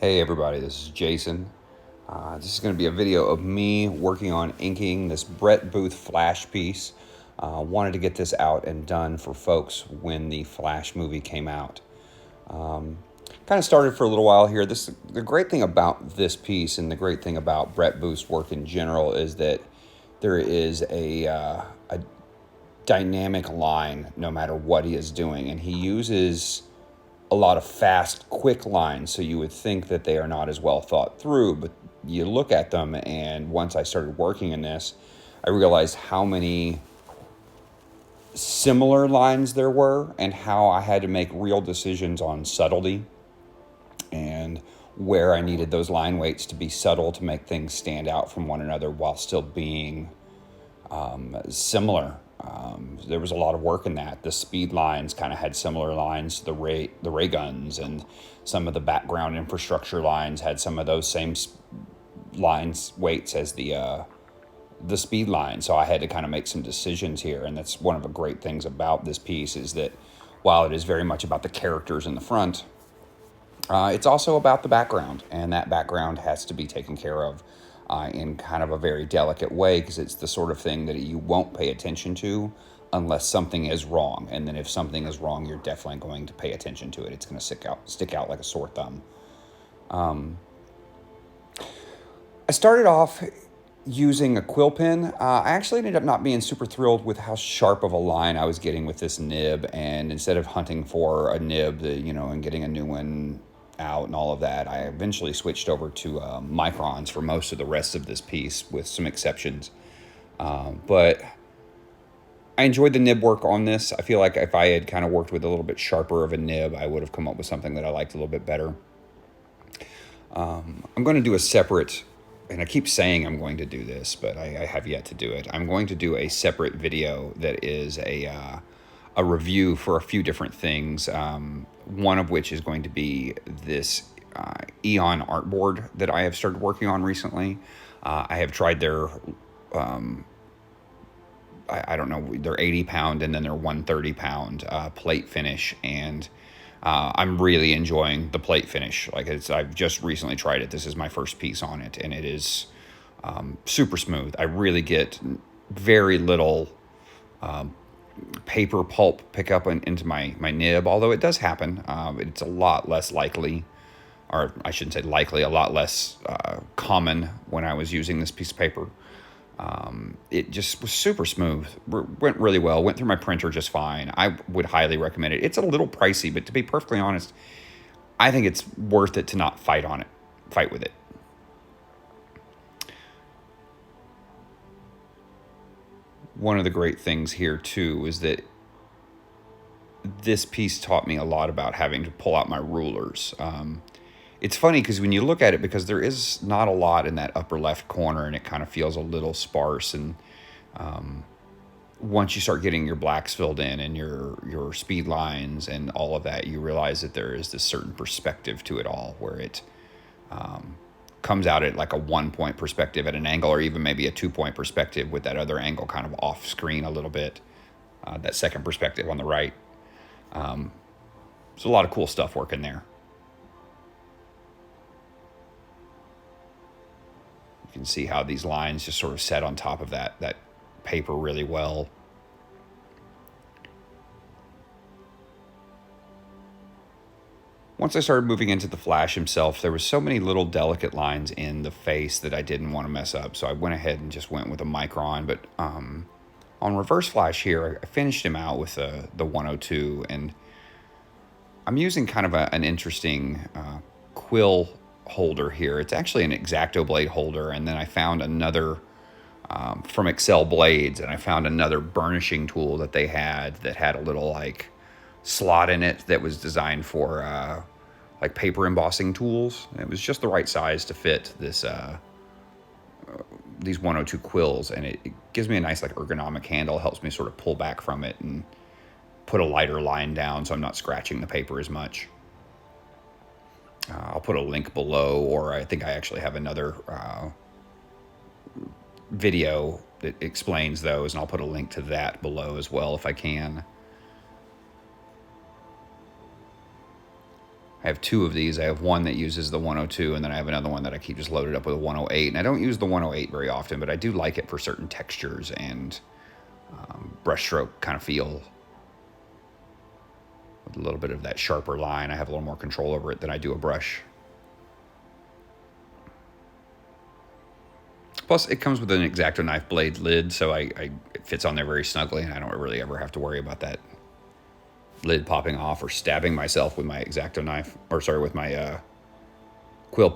Hey everybody, this is Jason. This is going to be a video of me working on inking this Brett Booth Flash piece. Wanted to get this out and done for folks when the Flash movie came out. Kind of started for a little while here. The great thing about this piece and the great thing about Brett Booth's work in general is that there is a dynamic line no matter what he is doing, and he uses a lot of fast, quick lines, so you would think that they are not as well thought through, but you look at them, and once I started working in this, I realized how many similar lines there were and how I had to make real decisions on subtlety and where I needed those line weights to be subtle to make things stand out from one another while still being similar. There was a lot of work in that. The speed lines kind of had similar lines to the ray guns, and some of the background infrastructure lines had some of those same lines weights as the speed line. So I had to kind of make some decisions here, and that's one of the great things about this piece is that while it is very much about the characters in the front, it's also about the background, and that background has to be taken care of in kind of a very delicate way, because it's the sort of thing that you won't pay attention to unless something is wrong. And then if something is wrong, you're definitely going to pay attention to it. It's going to stick out like a sore thumb. I started off using a quill pen. I actually ended up not being super thrilled with how sharp of a line I was getting with this nib, and instead of hunting for a nib and getting a new one out and all of that, I eventually switched over to microns for most of the rest of this piece, with some exceptions. But I enjoyed the nib work on this. I feel like if I had kind of worked with a little bit sharper of a nib, I would have come up with something that I liked a little bit better. I'm going to do a separate, and I keep saying I'm going to do this, but I have yet to do it. I'm going to do a separate video that is a review for a few different things. One of which is going to be this Eon artboard that I have started working on recently. I have tried their, I don't know, their 80-pound and then their 130-pound plate finish, and I'm really enjoying the plate finish. I've just recently tried it. This is my first piece on it, and it is super smooth. I really get very little paper pulp pickup into my nib, although it does happen. It's a lot less likely, or I shouldn't say likely, a lot less common when I was using this piece of paper. It just was super smooth, went really well, went through my printer just fine. I would highly recommend it. It's a little pricey, but to be perfectly honest, I think it's worth it to not fight with it. One of the great things here too is that this piece taught me a lot about having to pull out my rulers. It's funny because when you look at it, because there is not a lot in that upper left corner, and it kind of feels a little sparse, and once you start getting your blacks filled in and your speed lines and all of that, you realize that there is this certain perspective to it all, where it comes out at like a 1-point perspective at an angle, or even maybe a 2-point perspective with that other angle kind of off screen a little bit, that second perspective on the right. There's a lot of cool stuff working there. You can see how these lines just sort of set on top of that paper really well. Once I started moving into the Flash himself, there was so many little delicate lines in the face that I didn't want to mess up, so I went ahead and just went with a micron. But on Reverse Flash here, I finished him out with the 102, and I'm using kind of an interesting quill holder here. It's actually an X-Acto blade holder, and then I found another from Excel Blades, and I found another burnishing tool that they had that had a little like slot in it that was designed for like paper embossing tools. It was just the right size to fit this these 102 quills, and it gives me a nice like ergonomic handle. It helps me sort of pull back from it and put a lighter line down so I'm not scratching the paper as much. I'll put a link below, or I think I actually have another video that explains those, and I'll put a link to that below as well if I can. I have two of these. I have one that uses the 102, and then I have another one that I keep just loaded up with a 108. And I don't use the 108 very often, but I do like it for certain textures and brushstroke kind of feel. With a little bit of that sharper line, I have a little more control over it than I do a brush. Plus, it comes with an X-Acto knife blade lid, so it fits on there very snugly, and I don't really ever have to worry about that lid popping off or stabbing myself with my X-Acto knife, or sorry, with my quill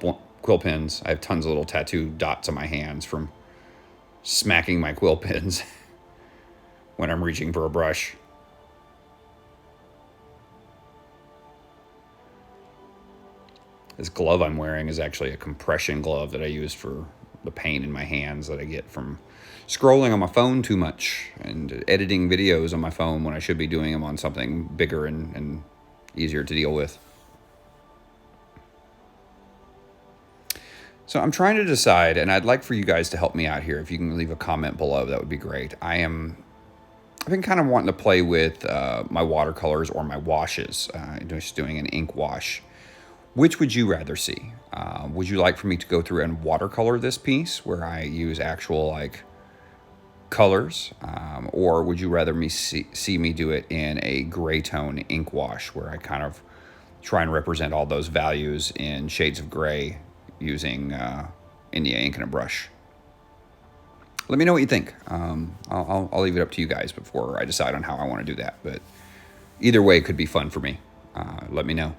pins. I have tons of little tattoo dots on my hands from smacking my quill pins when I'm reaching for a brush. This glove I'm wearing is actually a compression glove that I use for the pain in my hands that I get from scrolling on my phone too much and editing videos on my phone when I should be doing them on something bigger and easier to deal with. So I'm trying to decide, and I'd like for you guys to help me out here. If you can leave a comment below, that would be great. I've been kind of wanting to play with my watercolors or my washes, just doing an ink wash. Which would you rather see? Would you like for me to go through and watercolor this piece where I use actual like colors? Or would you rather see me do it in a gray tone ink wash where I kind of try and represent all those values in shades of gray using India ink and a brush? Let me know what you think. I'll leave it up to you guys before I decide on how I want to do that. But either way could be fun for me. Let me know.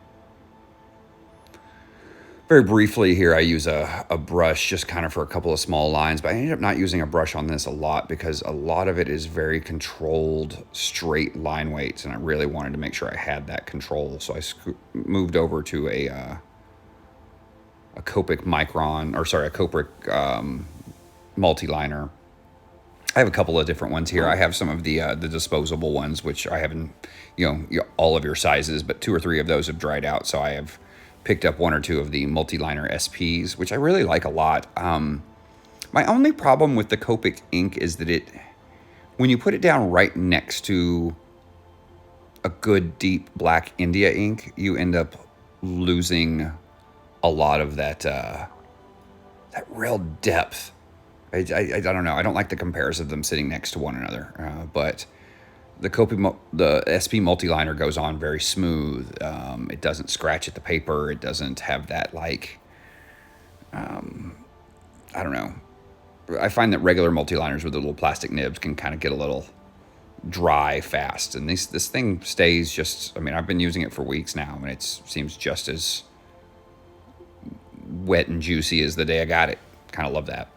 Very briefly here, I use a brush just kind of for a couple of small lines, but I ended up not using a brush on this a lot because a lot of it is very controlled, straight line weights, and I really wanted to make sure I had that control. So I moved over to a copic multi-liner. I have a couple of different ones here. I have some of the disposable ones, which I haven't, all of your sizes, but 2 or 3 of those have dried out, so I have picked up 1 or 2 of the multi-liner SPs, which I really like a lot. My only problem with the Copic ink is that when you put it down right next to a good deep black India ink, you end up losing a lot of that real depth. I don't know. I don't like the comparison of them sitting next to one another, but the SP multi-liner goes on very smooth. It doesn't scratch at the paper. It doesn't have that I don't know. I find that regular multi-liners with the little plastic nibs can kind of get a little dry fast. And this thing stays I've been using it for weeks now, and it seems just as wet and juicy as the day I got it. Kind of love that.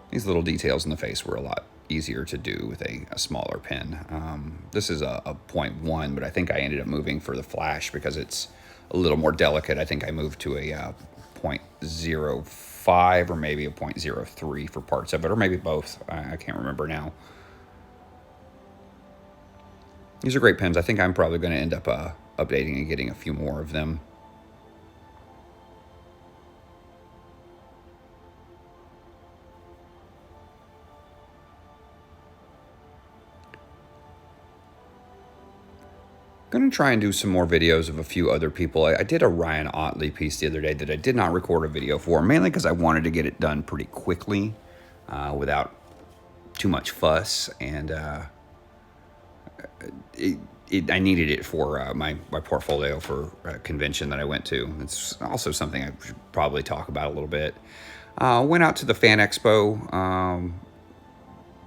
These little details in the face were a lot easier to do with a smaller pen. This is a 0.1, but I think I ended up moving for the flash because it's a little more delicate. I think I moved to a 0.05 or maybe a 0.03 for parts of it, or maybe both. I can't remember now. These are great pens. I think I'm probably going to end up updating and getting a few more of them. Going to try and do some more videos of a few other people. I did a Ryan Otley piece the other day that I did not record a video for, mainly because I wanted to get it done pretty quickly without too much fuss, and I needed it for my portfolio for a convention that I went to. It's also something I should probably talk about a little bit. Went out to the Fan Expo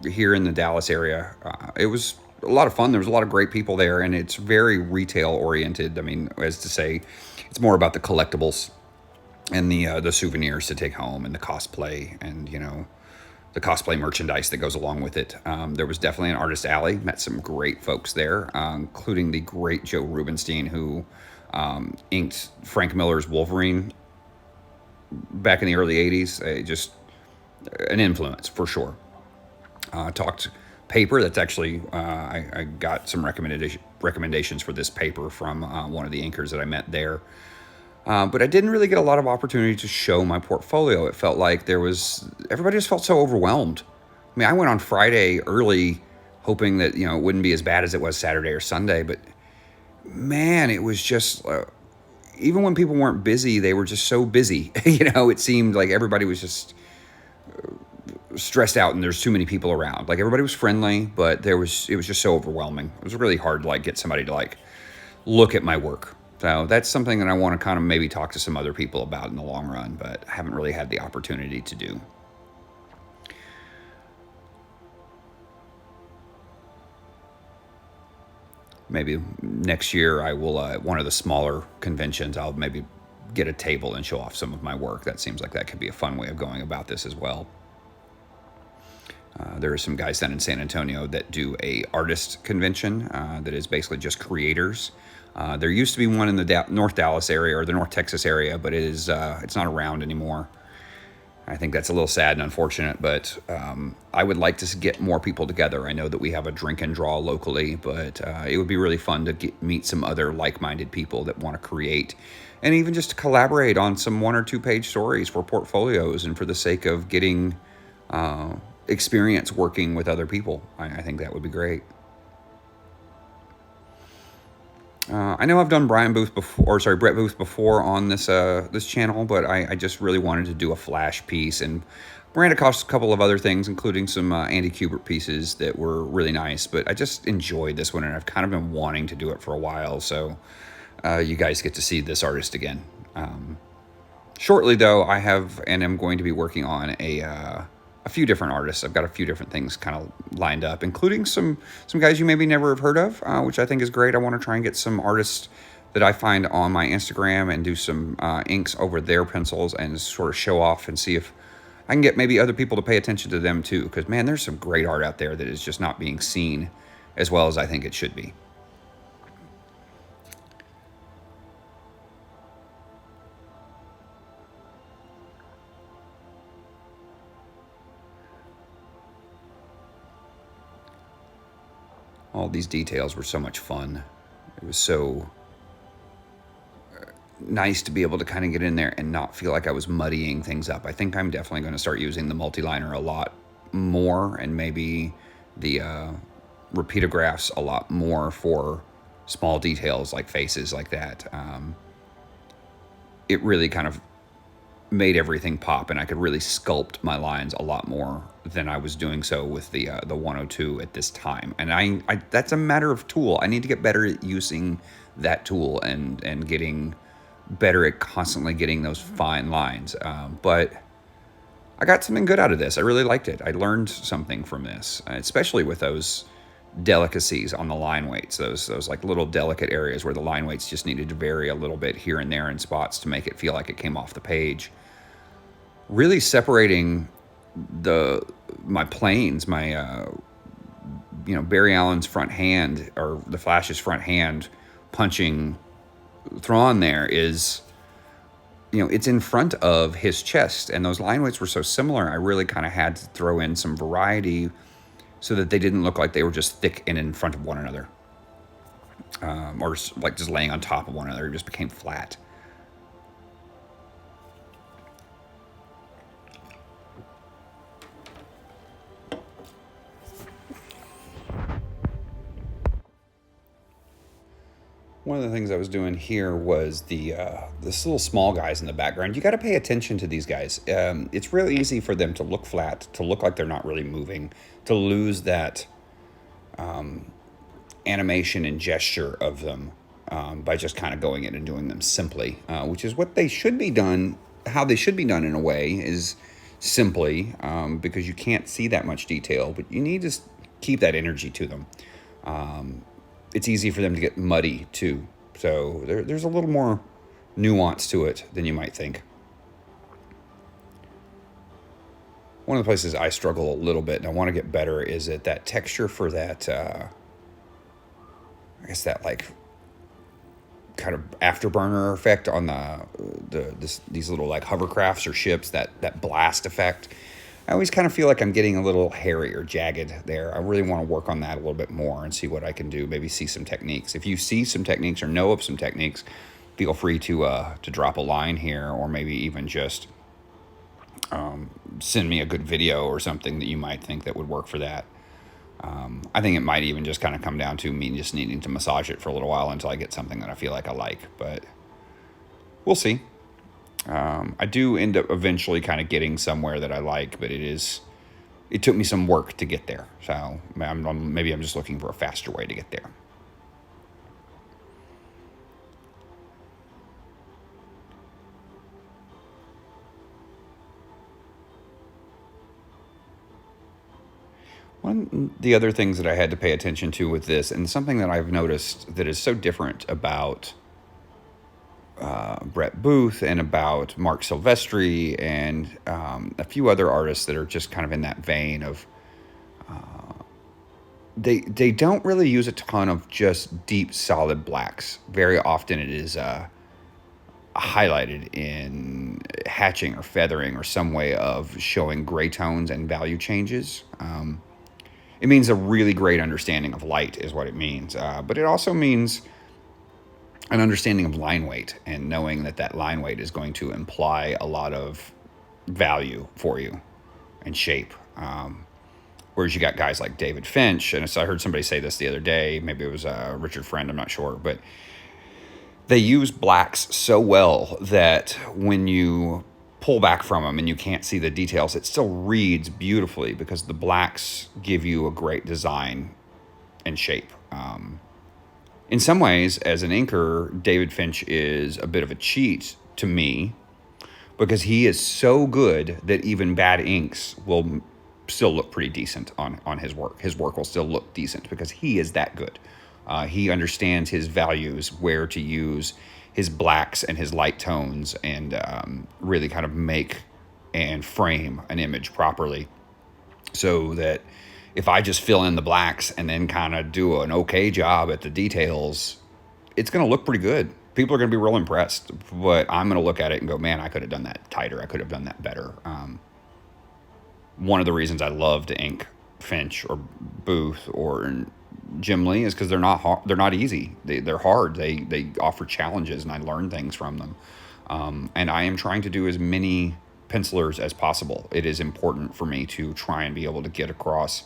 here in the Dallas area. It was a lot of fun. There was a lot of great people there, and it's very retail oriented. I mean, as to say, it's more about the collectibles and the souvenirs to take home and the cosplay and, the cosplay merchandise that goes along with it. There was definitely an artist alley. Met some great folks there, including the great Joe Rubenstein, who inked Frank Miller's Wolverine back in the early 80s. Just an influence for sure. Talked paper. That's actually, I got some recommendations for this paper from one of the inkers that I met there. But I didn't really get a lot of opportunity to show my portfolio. It felt like everybody just felt so overwhelmed. I mean, I went on Friday early hoping that, you know, it wouldn't be as bad as it was Saturday or Sunday. But man, it was just, even when people weren't busy, they were just so busy. You know, it seemed like everybody was just stressed out and there's too many people around. Like everybody was friendly, but it was just so overwhelming. It was really hard to like get somebody to like look at my work. So that's something that I want to kind of maybe talk to some other people about in the long run, but I haven't really had the opportunity to do. Maybe next year I will, at one of the smaller conventions, I'll maybe get a table and show off some of my work. That seems like that could be a fun way of going about this as well. There are some guys down in San Antonio that do a artist convention that is basically just creators. There used to be one in the North Dallas area or the North Texas area, but it's not around anymore. I think that's a little sad and unfortunate, but I would like to get more people together. I know that we have a drink and draw locally, but it would be really fun to meet some other like-minded people that want to create and even just to collaborate on some 1 or 2 page stories for portfolios and for the sake of getting experience working with other people. I think that would be great. I know I've done Brett Booth before on this this channel, but I just really wanted to do a flash piece, and ran across a couple of other things, including some Andy Kubert pieces that were really nice. But I just enjoyed this one, and I've kind of been wanting to do it for a while, so you guys get to see this artist again. Shortly, though, I have and am going to be working on a few different artists. I've got a few different things kind of lined up, including some guys you maybe never have heard of, which I think is great. I want to try and get some artists that I find on my Instagram and do some inks over their pencils and sort of show off and see if I can get maybe other people to pay attention to them too. Because, man, there's some great art out there that is just not being seen as well as I think it should be. All these details were so much fun. It was so nice to be able to kind of get in there and not feel like I was muddying things up. I think I'm definitely going to start using the multi-liner a lot more, and maybe the repeatographs a lot more for small details like faces like that. It really kind of made everything pop, and I could really sculpt my lines a lot more than I was doing so with the 102 at this time. And I that's a matter of tool. I need to get better at using that tool and getting better at constantly getting those fine lines. But I got something good out of this. I really liked it. I learned something from this, especially with those delicacies on the line weights, those like little delicate areas where the line weights just needed to vary a little bit here and there in spots to make it feel like it came off the page. Really separating my planes, my Barry Allen's front hand, or the Flash's front hand punching Thrawn there is, it's in front of his chest, and those line weights were so similar. I really kind of had to throw in some variety so that they didn't look like they were just thick and in front of one another, or like just laying on top of one another. It just became flat. One of the things I was doing here was this little small guys in the background. You got to pay attention to these guys. It's real easy for them to look flat, to look like they're not really moving, to lose that animation and gesture of them by just kind of going in and doing them simply, which is what they should be done. How they should be done in a way is simply, because you can't see that much detail, but you need to keep that energy to them. It's easy for them to get muddy too. So there's a little more nuance to it than you might think. One of the places I struggle a little bit and I want to get better is at that texture for that, I guess that like kind of afterburner effect on these little like hovercrafts or ships, that blast effect. I always kind of feel like I'm getting a little hairy or jagged there. I really want to work on that a little bit more and see what I can do. Maybe see some techniques. If you see some techniques or know of some techniques, feel free to drop a line here, or maybe even just send me a good video or something that you might think that would work for that. I think it might even just kind of come down to me just needing to massage it for a little while until I get something that I feel like I like, but we'll see. I do end up eventually kind of getting somewhere that I like, but it took me some work to get there. So maybe I'm just looking for a faster way to get there. One the other things that I had to pay attention to with this, and something that I've noticed that is so different about Brett Booth and about Mark Silvestri and a few other artists that are just kind of in that vein of they don't really use a ton of just deep solid blacks. Very often it is highlighted in hatching or feathering or some way of showing gray tones and value changes. It means a really great understanding of light is what it means, but it also means an understanding of line weight and knowing that line weight is going to imply a lot of value for you and shape. Whereas you got guys like David Finch, and so I heard somebody say this the other day, maybe it was Richard Friend, I'm not sure, but they use blacks so well that when you pull back from them and you can't see the details, it still reads beautifully because the blacks give you a great design and shape. In some ways, as an inker, David Finch is a bit of a cheat to me because he is so good that even bad inks will still look pretty decent on his work. His work will still look decent because he is that good. He understands his values, where to use his blacks and his light tones, and really kind of make and frame an image properly so that if I just fill in the blacks and then kind of do an okay job at the details, it's going to look pretty good. People are going to be real impressed, but I'm going to look at it and go, man, I could have done that tighter. I could have done that better. One of the reasons I love to ink Finch or Booth or Jim Lee is because they're not easy. They're hard. They offer challenges, and I learn things from them. And I am trying to do as many pencilers as possible. It is important for me to try and be able to get across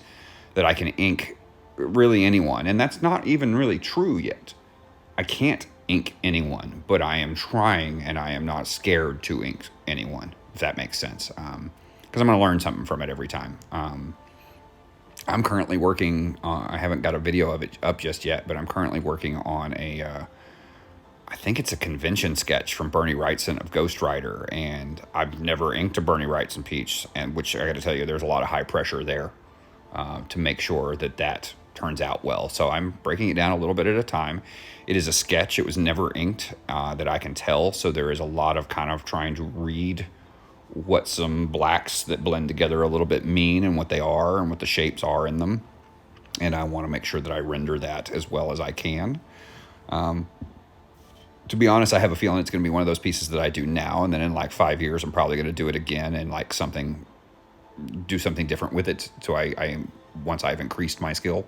that I can ink really anyone. And that's not even really true yet. I can't ink anyone, but I am trying, and I am not scared to ink anyone, if that makes sense. Because I'm going to learn something from it every time. I'm currently working I haven't got a video of it up just yet, but I'm currently working on I think it's a convention sketch from Bernie Wrightson of Ghost Rider, and I've never inked a Bernie Wrightson piece, and which I got to tell you, there's a lot of high pressure there to make sure that turns out well. So I'm breaking it down a little bit at a time. It is a sketch. It was never inked that I can tell, so there is a lot of kind of trying to read what some blacks that blend together a little bit mean and what they are and what the shapes are in them. And I want to make sure that I render that as well as I can. To be honest, I have a feeling it's going to be one of those pieces that I do now, and then in like 5 years, I'm probably going to do it again and like do something different with it. So once I've increased my skill.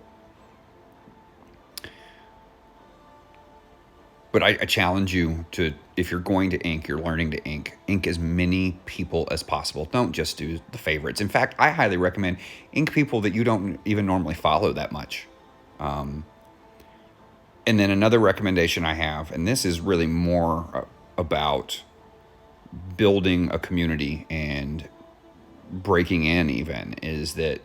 But I challenge you to, if you're going to ink, you're learning to ink as many people as possible. Don't just do the favorites. In fact, I highly recommend ink people that you don't even normally follow that much. And then another recommendation I have, and this is really more about building a community and breaking in even, is that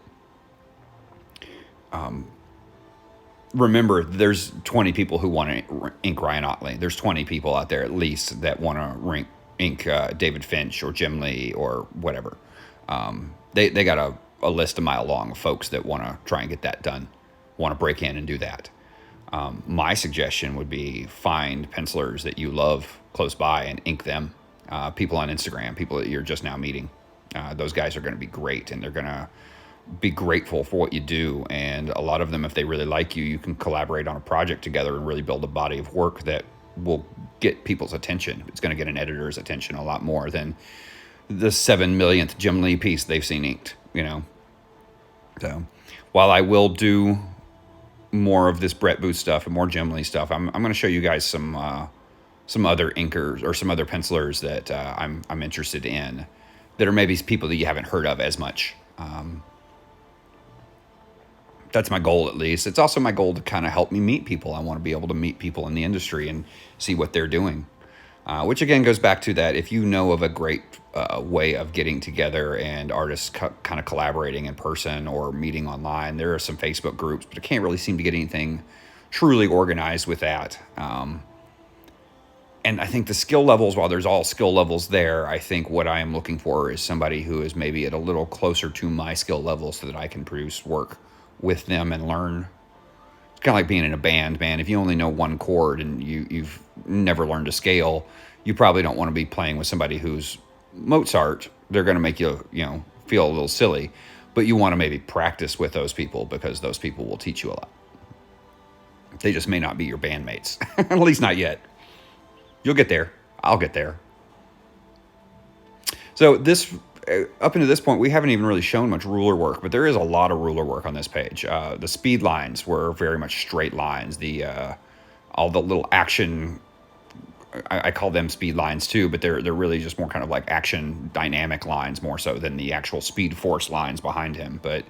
remember, there's 20 people who want to ink Ryan Otley. There's 20 people out there at least that want to ink David Finch or Jim Lee or whatever. They got a list a mile long of folks that want to try and get that done, want to break in and do that. My suggestion would be find pencilers that you love close by and ink them. People on Instagram, people that you're just now meeting. Those guys are going to be great, and they're going to be grateful for what you do. And a lot of them, if they really like you, you can collaborate on a project together and really build a body of work that will get people's attention. It's going to get an editor's attention a lot more than the 7 millionth Jim Lee piece they've seen inked, So while I will do more of this Brett Booth stuff and more Jim Lee stuff, I'm going to show you guys some other inkers or some other pencilers that I'm interested in that are maybe people that you haven't heard of as much. That's my goal, at least. It's also my goal to kind of help me meet people. I want to be able to meet people in the industry and see what they're doing. Which again goes back to that. If you know of a great way of getting together and artists kind of collaborating in person or meeting online, there are some Facebook groups, but I can't really seem to get anything truly organized with that. And I think the skill levels, while there's all skill levels there, I think what I am looking for is somebody who is maybe at a little closer to my skill level so that I can produce work with them and learn. It's kind of like being in a band, man. If you only know one chord and you've never learned to scale, you probably don't want to be playing with somebody who's Mozart. They're going to make you, feel a little silly. But you want to maybe practice with those people because those people will teach you a lot. They just may not be your bandmates, at least not yet. You'll get there. I'll get there. So this, up until this point, we haven't even really shown much ruler work, but there is a lot of ruler work on this page. The speed lines were very much straight lines. All the little action, I call them speed lines too, but they're really just more kind of like action dynamic lines more so than the actual speed force lines behind him. But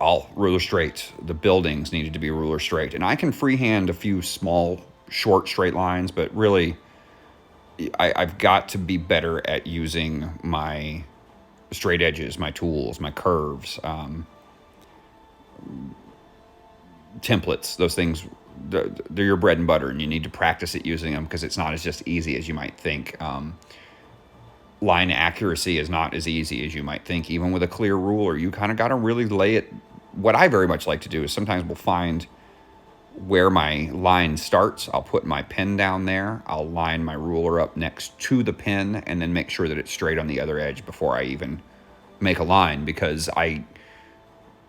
all ruler straight. The buildings needed to be ruler straight, and I can freehand a few small short straight lines, but really I've got to be better at using my straight edges, my tools, my curves, templates. Those things, they're your bread and butter, and you need to practice at using them because it's not as just easy as you might think. Line accuracy is not as easy as you might think. Even with a clear ruler, you kind of got to really lay it. What I very much like to do is sometimes we'll find where my line starts. I'll put my pen down there. I'll line my ruler up next to the pen and then make sure that it's straight on the other edge before I even make a line, because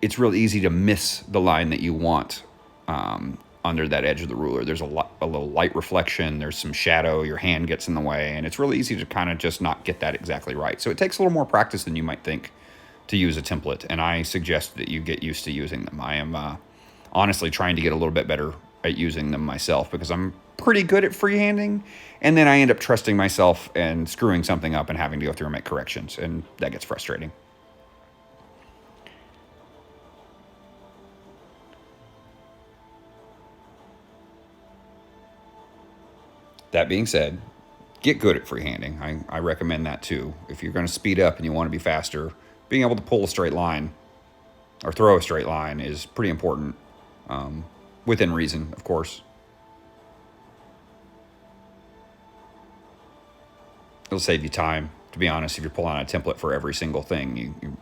it's real easy to miss the line that you want under that edge of the ruler. There's a little light reflection. There's some shadow. Your hand gets in the way, and it's really easy to kind of just not get that exactly right. So it takes a little more practice than you might think to use a template, and I suggest that you get used to using them. I am honestly trying to get a little bit better at using them myself because I'm pretty good at freehanding, and then I end up trusting myself and screwing something up and having to go through and make corrections, and that gets frustrating. That being said, get good at freehanding. I recommend that too. If you're going to speed up and you want to be faster, being able to pull a straight line or throw a straight line is pretty important, within reason, of course. It'll save you time. To be honest, if you're pulling out a template for every single thing, you're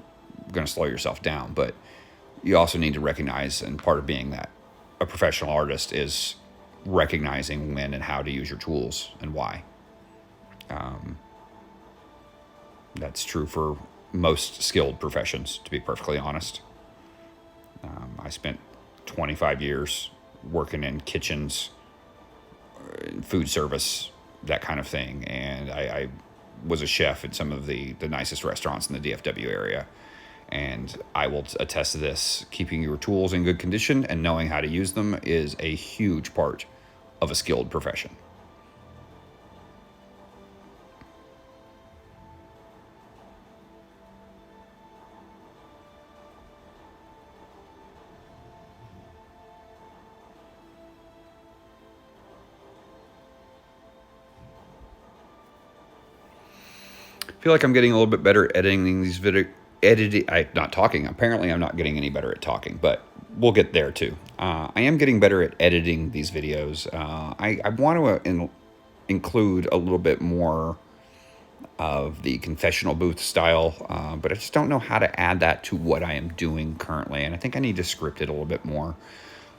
going to slow yourself down. But you also need to recognize, and part of being that a professional artist is recognizing when and how to use your tools and why. That's true for most skilled professions, to be perfectly honest. I spent 25 years working in kitchens, food service, that kind of thing, and I was a chef at some of the nicest restaurants in the DFW area. And I will attest to this. Keeping your tools in good condition and knowing how to use them is a huge part of a skilled profession. I feel like I'm getting a little bit better at editing these Apparently I'm not getting any better at talking, but we'll get there too. I am getting better at editing these videos. I want to include a little bit more of the confessional booth style, but I just don't know how to add that to what I am doing currently, and I think I need to script it a little bit more.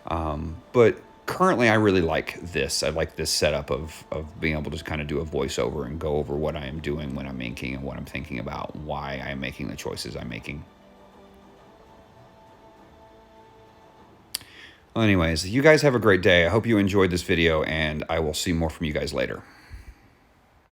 But currently I really like this. I like this setup of being able to kind of do a voiceover and go over what I am doing when I'm inking and what I'm thinking about, why I'm making the choices I'm making. Well, anyways, you guys have a great day. I hope you enjoyed this video, and I will see more from you guys later.